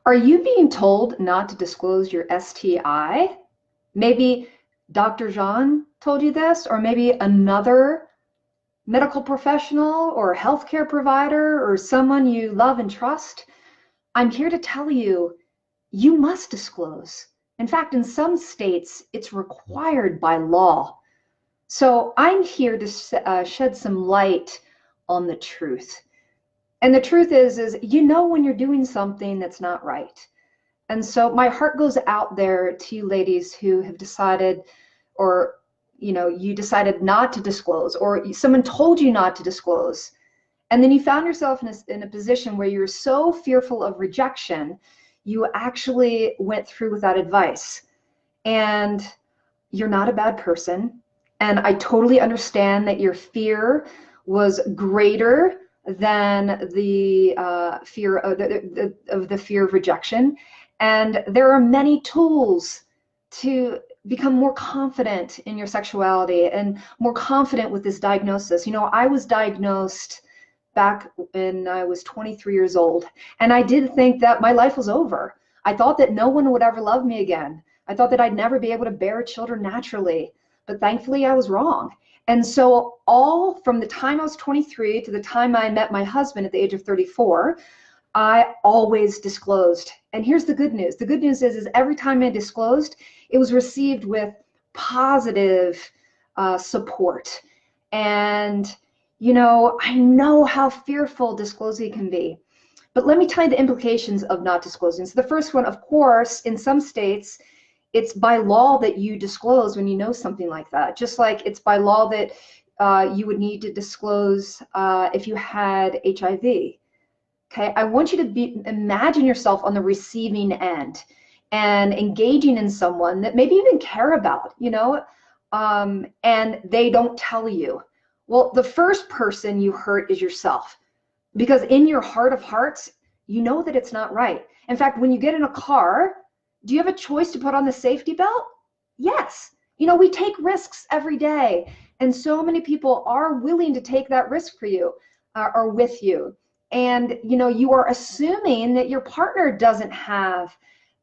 Are you being told not to disclose your STI? Maybe Dr. Zhana told you this, or maybe another medical professional or healthcare provider or someone you love and trust. I'm here to tell you, you must disclose. In fact, in some states, it's required by law. So I'm here to shed some light on the truth. And the truth is you know when you're doing something that's not right. And so my heart goes out there to you ladies who have decided, or you decided not to disclose, or someone told you not to disclose. And then you found yourself in a position where you're so fearful of rejection, you actually went through with that advice. And you're not a bad person. And I totally understand that your fear was greater than the fear of the fear of rejection. And there are many tools to become more confident in your sexuality and more confident with this diagnosis. I was diagnosed back when I was 23 years old, and I did think that my life was over. I thought that no one would ever love me again. I thought that I'd never be able to bear children naturally, but thankfully I was wrong. And so all from the time I was 23 to the time I met my husband at the age of 34, I always disclosed. And here's the good news. The good news is every time I disclosed, it was received with positive support. And, I know how fearful disclosing can be. But let me tell you the implications of not disclosing. So the first one, of course, in some states, it's by law that you disclose when you know something like that. Just like it's by law that you would need to disclose if you had HIV. Okay, I want you to imagine yourself on the receiving end and engaging in someone that maybe you even care about, and they don't tell you. Well, the first person you hurt is yourself, because in your heart of hearts, you know that it's not right. In fact, when you get in a car, do you have a choice to put on the safety belt? Yes. We take risks every day, and so many people are willing to take that risk for you or with you. And you are assuming that your partner doesn't have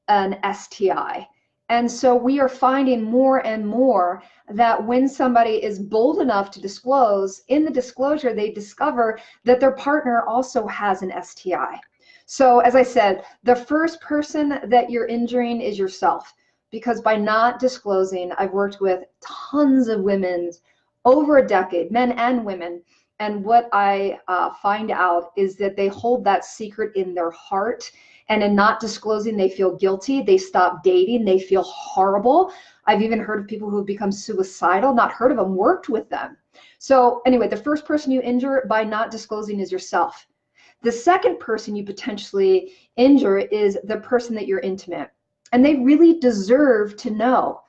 an STI. And so we are finding more and more that when somebody is bold enough to disclose, in the disclosure, they discover that their partner also has an STI. So as I said, the first person that you're injuring is yourself, because by not disclosing, I've worked with tons of women over a decade, men and women, and what I find out is that they hold that secret in their heart, and in not disclosing, they feel guilty, they stop dating, they feel horrible. I've even heard of people who have become suicidal, not heard of them, worked with them. So anyway, the first person you injure by not disclosing is yourself. The second person you potentially injure is the person that you're intimate. And they really deserve to know.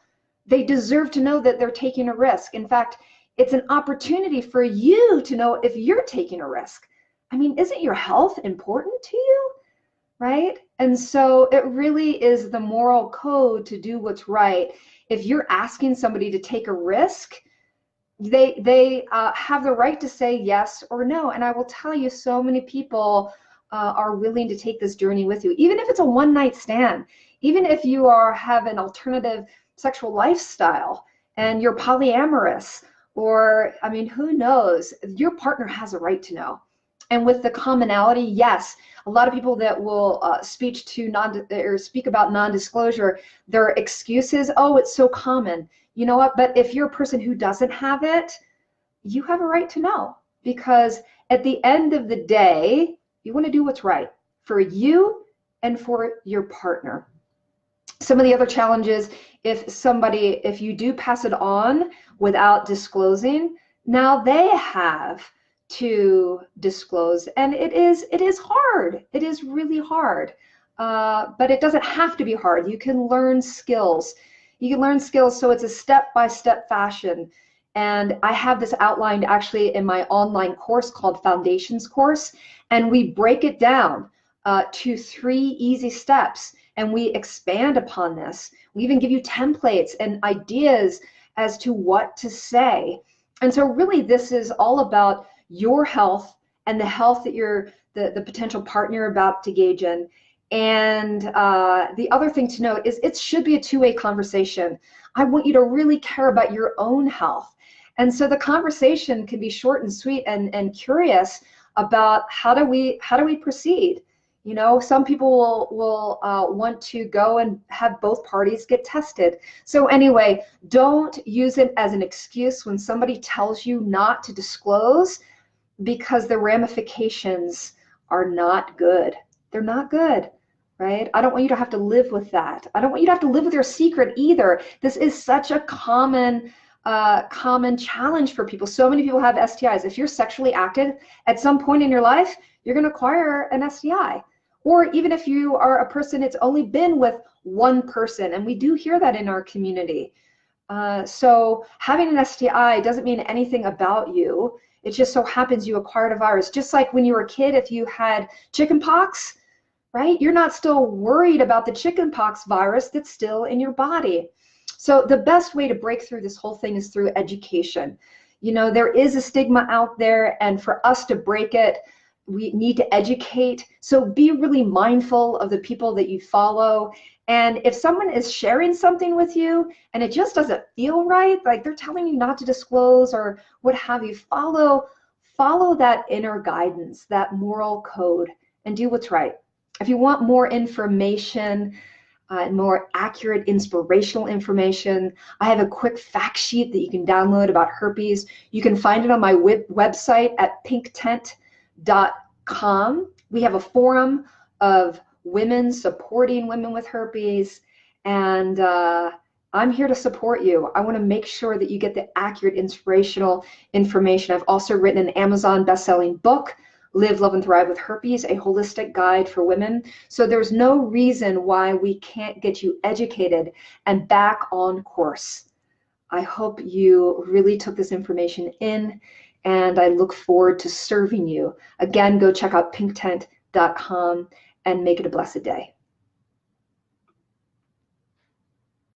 They deserve to know that they're taking a risk. In fact, it's an opportunity for you to know if you're taking a risk. I mean, isn't your health important to you? Right? And so it really is the moral code to do what's right. If you're asking somebody to take a risk, they have the right to say yes or no. And I will tell you, so many people are willing to take this journey with you, even if it's a one-night stand, even if you have an alternative sexual lifestyle and you're polyamorous, or, I mean, who knows? Your partner has a right to know. And with the commonality, yes, a lot of people that will speak about non-disclosure, their excuses, oh, it's so common. You know what? But if you're a person who doesn't have it, you have a right to know, because at the end of the day, you want to do what's right for you and for your partner. Some of the other challenges, if you do pass it on without disclosing, now they have to disclose, and it is hard. It is really hard, but it doesn't have to be hard. You can learn skills. You can learn skills, so it's a step-by-step fashion. And I have this outlined actually in my online course called Foundations Course, and we break it down to 3 easy steps, and we expand upon this. We even give you templates and ideas as to what to say. And so really this is all about your health and the health that the potential partner you're about to engage in. And the other thing to note is it should be a two-way conversation. I want you to really care about your own health. And so the conversation can be short and sweet and curious about how do we proceed. You know, some people will want to go and have both parties get tested. So anyway, don't use it as an excuse when somebody tells you not to disclose, because the ramifications are not good. They're not good, right? I don't want you to have to live with that. I don't want you to have to live with your secret either. This is such a common challenge for people. So many people have STIs. If you're sexually active at some point in your life, you're going to acquire an STI. Or even if you are a person that's only been with one person, and we do hear that in our community. So having an STI doesn't mean anything about you. It just so happens you acquired a virus. Just like when you were a kid, if you had chickenpox, right? You're not still worried about the chickenpox virus that's still in your body. So the best way to break through this whole thing is through education. You know, there is a stigma out there, and for us to break it, we need to educate. So be really mindful of the people that you follow. And if someone is sharing something with you and it just doesn't feel right, like they're telling you not to disclose or what have you, follow that inner guidance, that moral code, and do what's right. If you want more information, more accurate inspirational information, I have a quick fact sheet that you can download about herpes. You can find it on my website at pinktent.com. We have a forum of women supporting women with herpes, and I'm here to support you. I want to make sure that you get the accurate inspirational information. I've also written an Amazon best-selling book, Live, Love, and Thrive with Herpes, a holistic guide for women. So there's no reason why we can't get you educated and back on course. I hope you really took this information in, and I look forward to serving you. Again, go check out pinktent.com and make it a blessed day.